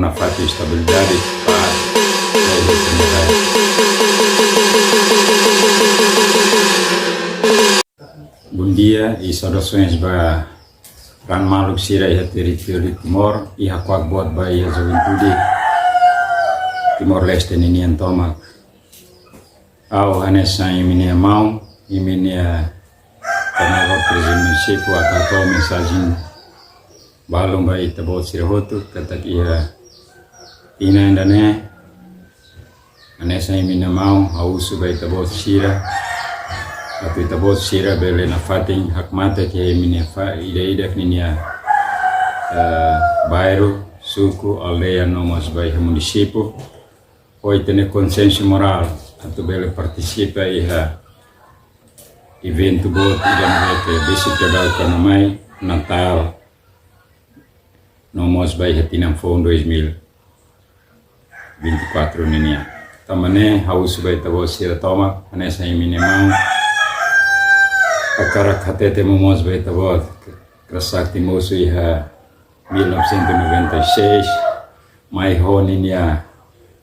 na falta de estabilidade, paz, bom dia e saudações para Ran Maluk Sira e território Timor e a qual buat by a juventude Timor-Leste ninian tomak au anessa iminia mau iminia karena presiden ku atau mensagem balong by tabot sira hotu katak ia ina ndane anessa iminia mau au subay tabot sira atau tabot sira bele na fating hakmata ke iminia fa ida ninia bairro suku aldeia nomos by município poi ter consenso moral atau bele participa iha evento bot idan ke visita dal kanamai Natal nomos by hatinam fon 2024 ninia tamane haus by tabo sira toma anesa minimum akara khatete momos by tabo krasakti mosu iha 1996 mai honinia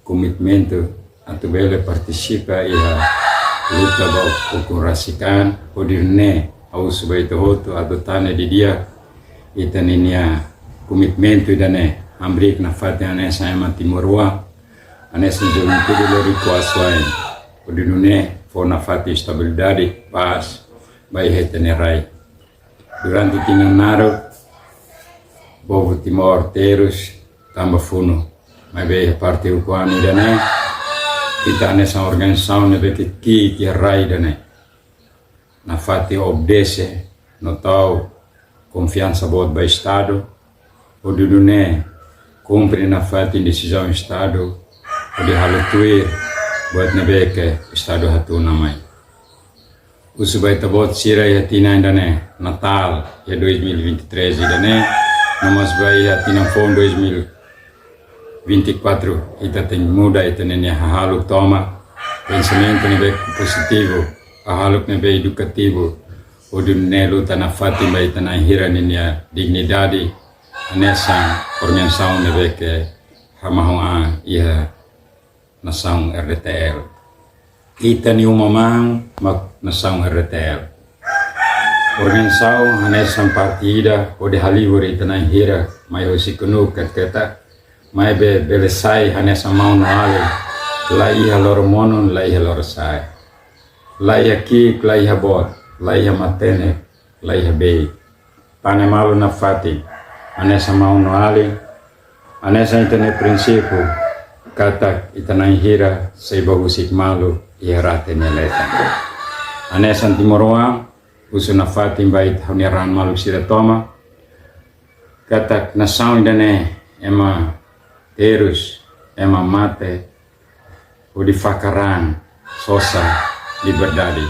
komitmento atau bele participa iha luta ba ukurasikan odirne au subai tohoto atau tane di dia itaninia komitmento idane ambrik na fatane sama timorwa anesa juventude lori kuaswain odinune fona fati stabilidade paz bai hetenerai durante tinanaro bovo Timor terus tamba funo mas bem parte o quando dane kita nessa organização ne que rai dane na fati obedece no tal confiança bot by estado o dune cumpre na fati decisão estado o de halutuir buat ne que estado hatu namai o subai tabot sira ya tina dane Natal ya 2023 dane namas bai ya tina fon 2024 ita tem muda ita nene haluk toma pensamento nebe positivo haluk nebe educativo odun luta na fatima ita na hira nene dignidade anessa organização nebe ke hamahon ia nação RTL ita ni umamang nação RTL organização anessa partida ode halivor ita na hira mai hosikunu kata mai bele sai hanesa mau no ale la iha lor monon la iha lor sai la iha ki la iha bot la iha matene la iha be pane malu na fati hanesa mau no ale hanesa itane prinsipio kata itana hira sei bagusik malu iha rate neleta hanesa timoroa usuna fati bait huniran malu sira toma kata nasaw idane ema terus ema mate o di fakaran sosa liberdade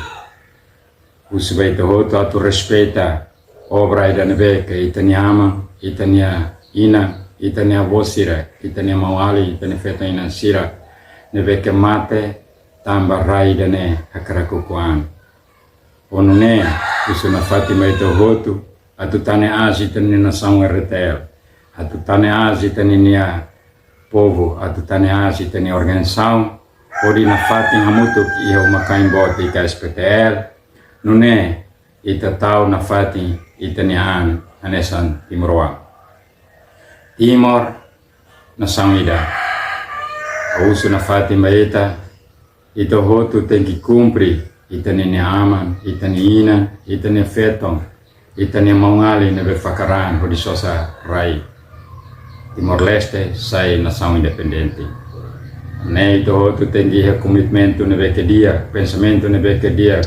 usbai tohoto atu respeita obra ida nebe ke itania ama itania ina itania vosira itania mawali itania feta ina sira nebe ke mate tamba rai dane hakarakukuan onune usuna fatima tohoto atu tane azi itania nação RTL atu tane azi itania povo atau tane asi tane organização odi na fati hamutuk ia umakain boti ka SPTL nune ita tau na fati itanian anesan Timoroa Timor na samida ausu na fati maeta ito hotu tenki kumpri itane aman itane ina itane feton itane maungali nebe fakaran hodi sosa rai Timor-Leste sai nação independente. Nei to tu tengi komitmento nebe ke dia, pensamento nebe ke dia.